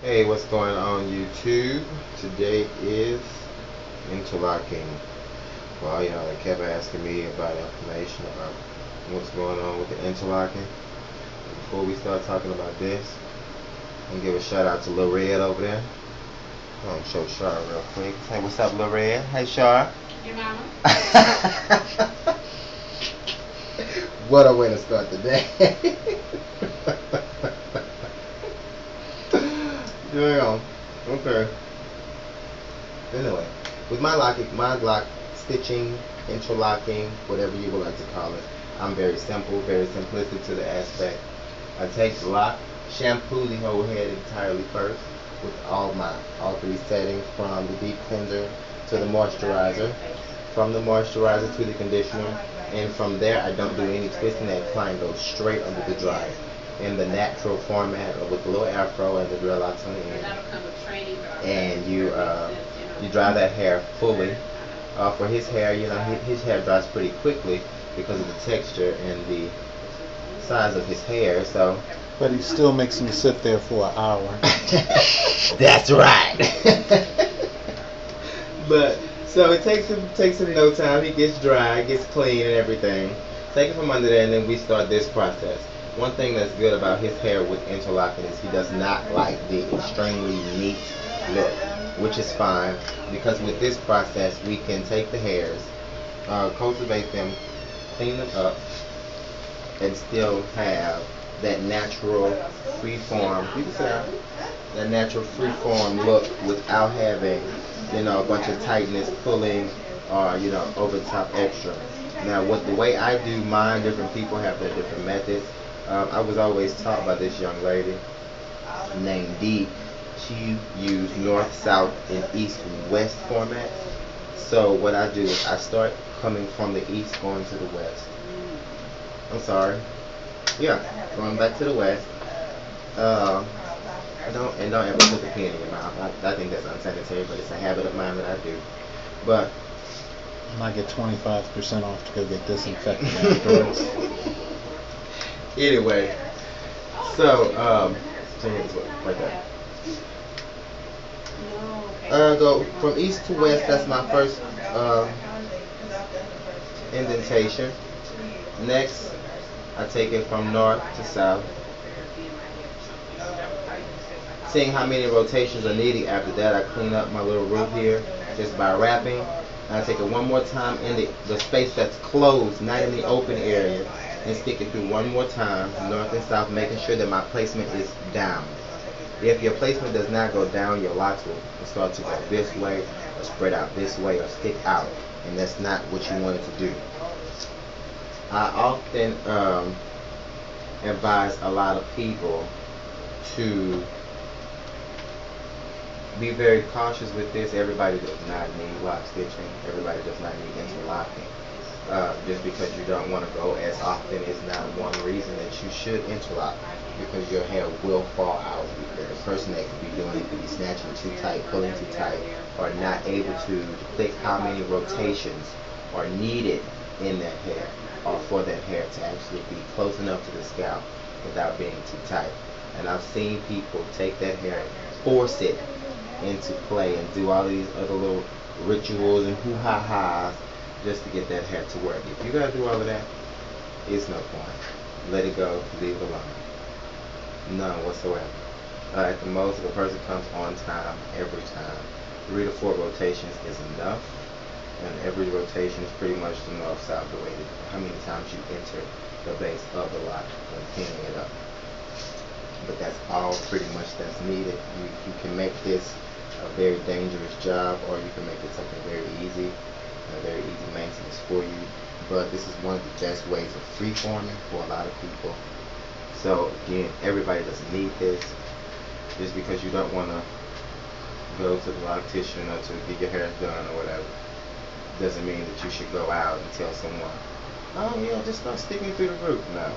Hey, what's going on YouTube? Today is interlocking. For all y'all that kept asking me about information about what's going on with the interlocking. Before we start talking about this, I'm gonna give a shout out to Lil Red over there. I'm gonna show Shar real quick. Hey, what's up, Lil Red? Hey, Shar. Your mama. What a way to start the day. Yeah. Okay. Anyway, with my lock stitching, interlocking, whatever you would like to call it, I'm very simple, very simplistic to the aspect. I take the lock, shampoo the whole head entirely first with all three settings, from the deep cleanser to the moisturizer, from the moisturizer to the conditioner, and from there I don't do any twisting. That client goes straight under the dryer in the natural format, or with a little afro and the dreadlocks on the end. And you dry that hair fully. For his hair, his hair dries pretty quickly because of the texture and the size of his hair. So, but he still makes him sit there for an hour. That's right. But so it takes him no time. He gets dry, gets clean, and everything. Take it from under there, and then we start this process. One thing that's good about his hair with interlocking is he does not like the extremely neat look, which is fine, because with this process we can take the hairs, cultivate them, clean them up, and still have that natural freeform. You can say that natural freeform look without having, a bunch of tightness, pulling, or over the top extra. Now, the way I do mine, different people have their different methods. I was always taught by this young lady named Dee. She used north, south, and east, west format. So what I do is I start coming from the east, going to the west. I'm sorry. Yeah, going back to the west. Don't ever put the pen in your mouth. I think that's unsanitary, but it's a habit of mine that I do. But I might get 25% off to go get disinfectant afterwards. Anyway, so like that. Go from east to west. That's my first indentation. Next, I take it from north to south. Seeing how many rotations are needed after that, I clean up my little root here just by wrapping. And I take it one more time in the space that's closed, not in the open area, and stick it through one more time, north and south, making sure that my placement is down. If your placement does not go down, your locks will start to go this way, or spread out this way, or stick out, and that's not what you want it to do. I often advise a lot of people to be very cautious with this. Everybody does not need lock stitching. Everybody does not need interlocking. Just because you don't want to go as often is not one reason that you should interlock, because your hair will fall out. The person that could be doing it could be snatching too tight, pulling too tight, or not able to click how many rotations are needed in that hair, or for that hair to actually be close enough to the scalp without being too tight. And I've seen people take that hair and force it into play and do all these other little rituals and hoo-ha-has just to get that hair to work. If you gotta do all of that, it's no point. Let it go, leave it alone. None whatsoever. At the most, if a person comes on time every time, 3 to 4 rotations is enough, and every rotation is pretty much the north-south related. How many times you enter the base of the lock when pinning it up. But that's all pretty much that's needed. You can make this a very dangerous job, or you can make it something very easy, very easy maintenance for you. But this is one of the best ways of freeforming for a lot of people. So again, everybody doesn't need this. Just because you don't want to go to the loctician or to get your hair done or whatever, doesn't mean that you should go out and tell someone, oh yeah, just start sticking through the root. No.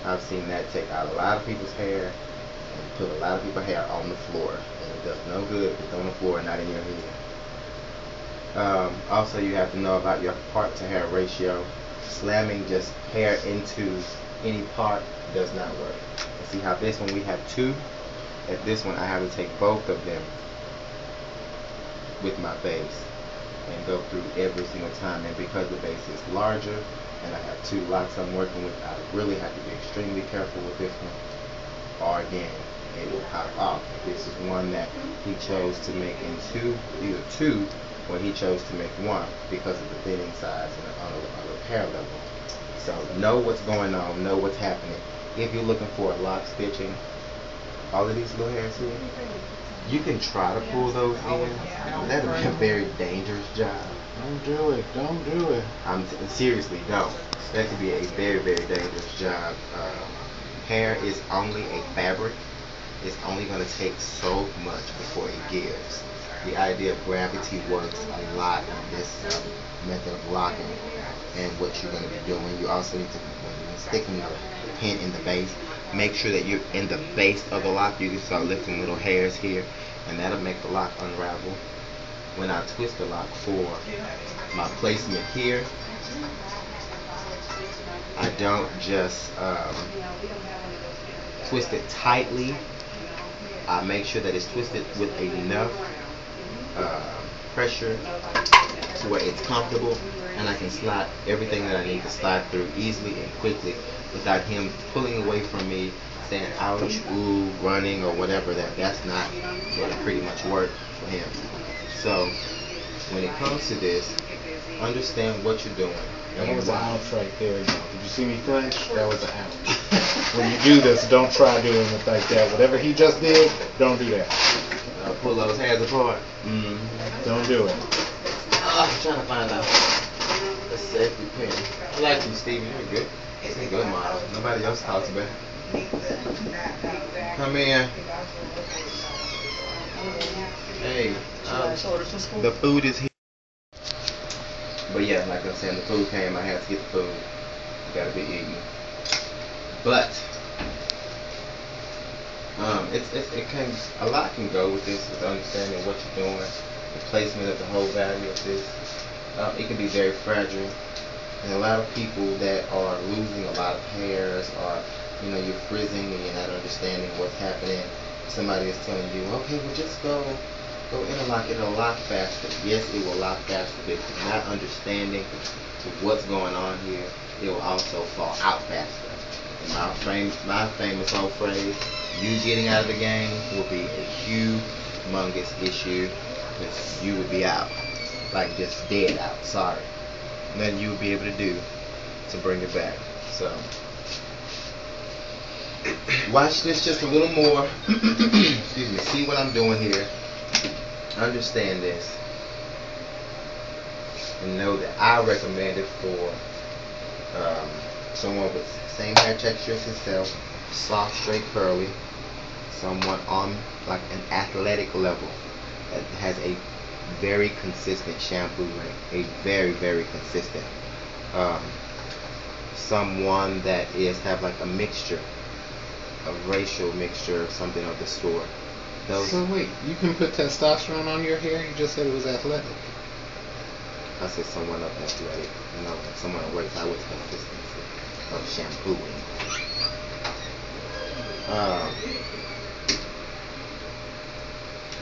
I've seen that take out a lot of people's hair and put a lot of people's hair on the floor, and it does no good if it's on the floor and not in your head. Also, you have to know about your part to hair ratio. Slamming just hair into any part does not work. And see how this one we have 2, At this one, I have to take both of them with my base and go through every single time. And because the base is larger and I have two locks I'm working with, I really have to be extremely careful with this one, or again, it will pop off. This is one that he chose to make into either two, or he chose to make one because of the thinning size and on a repair level. So know what's going on, know what's happening. If you're looking for a lock stitching, all of these little hairs here, you can try to pull those in. That'll be a very dangerous job. Don't do it. Don't do it. Seriously, don't. That could be a very, very dangerous job. Hair is only a fabric. It's only going to take so much before it gives. The idea of gravity works a lot in this method of locking and what you're going to be doing. You also need to, when you're sticking the pin in the base, make sure that you're in the base of the lock. You can start lifting little hairs here, and that'll make the lock unravel. When I twist the lock for my placement here, I don't just twist it tightly. I make sure that it's twisted with enough pressure to where it's comfortable, and I can slide everything that I need to slide through easily and quickly without him pulling away from me, saying ouch, ooh, running, or whatever. That's not going to pretty much work for him. So when it comes to this, understand what you're doing. That was an ouch right there. Did you see me flinch? That was an ouch. When you do this, don't try doing it like that. Whatever he just did, don't do that. Pull those hairs apart. Don't do it. I'm trying to find out a safety pin. I like you, Stevie. You're good. It's a good model. Nobody else talks about it. Come in. Hey, the food is here. But yeah, like I was saying, the food came. I had to get the food. Gotta be eaten. But a lot can go with this, with understanding what you're doing, the placement of the whole value of this. It can be very fragile, and a lot of people that are losing a lot of hairs, or you're frizzing and you're not understanding what's happening. Somebody is telling you, okay, well just go interlock, it'll lock faster. Yes, it will lock faster, but if you're not understanding what's going on here, it will also fall out faster. And my famous old phrase, you getting out of the game will be a humongous issue, because you would be out, like just dead out, sorry. Nothing you would be able to do to bring it back. So watch this just a little more. Excuse me, see what I'm doing here. Understand this, and know that I recommend it for someone with same hair texture as himself, soft, straight, curly, someone on like an athletic level that has a very consistent shampoo rate, a very, very consistent. Someone that have like a mixture, a racial mixture or something of the sort. So wait, you can put testosterone on your hair? You just said it was athletic. I said someone of athletic, someone that works out with consistency of shampooing. I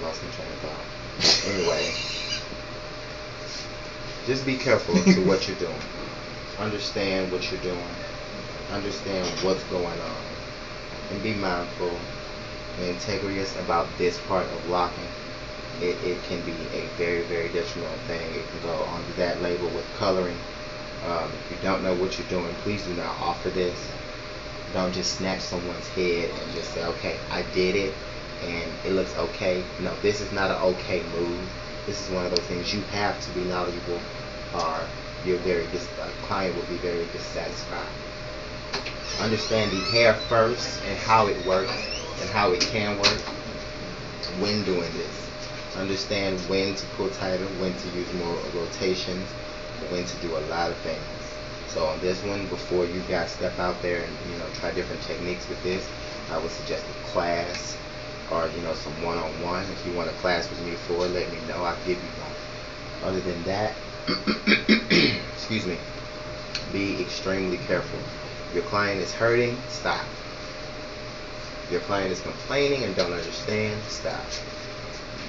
lost my train of thought. Anyway, just be careful to what you're doing. Understand what you're doing. Understand what's going on. And be mindful and integrous about this part of locking. It can be a very, very detrimental thing. It can go onto that label with coloring. If you don't know what you're doing, please do not offer this. Don't just snatch someone's head and just say, okay, I did it and it looks okay. No, this is not an okay move. This is one of those things you have to be knowledgeable, or client will be very dissatisfied. Understand the hair first and how it works and how it can work when doing this. Understand when to pull tighter, when to use more rotations, when to do a lot of things. So on this one, before you guys step out there and try different techniques with this, I would suggest a class or some one-on-one. If you want a class with me for it, let me know. I'll give you one. Other than that, excuse me, be extremely careful. If your client is hurting, stop. your client is complaining and don't understand, stop.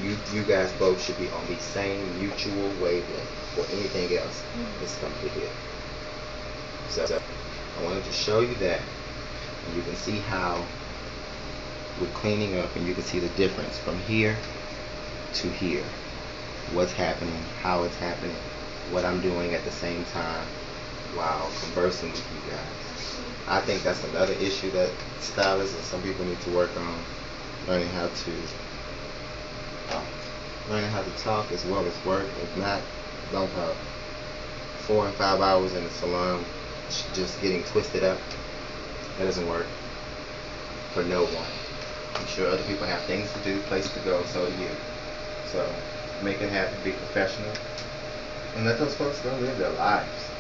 You guys both should be on the same mutual wavelength, or anything else is completely. So I wanted to show you that, and you can see how we're cleaning up, and you can see the difference from here to here. What's happening, how it's happening, what I'm doing at the same time while conversing with you guys. I think that's another issue that stylists and some people need to work on, learning how to talk as well as work. If not, don't talk. 4 and 5 hours in the salon just getting twisted up, that doesn't work for no one. I'm sure other people have things to do, place to go, so do you. So make it happen, be professional, and let those folks go live their lives.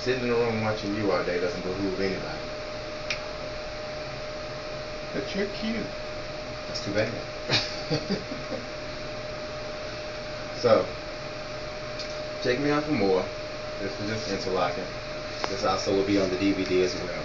Sitting in the room watching you all day doesn't behoove anybody. But you're cute. That's too bad. So, check me out for more. This is just interlocking. This also will be on the DVD as well.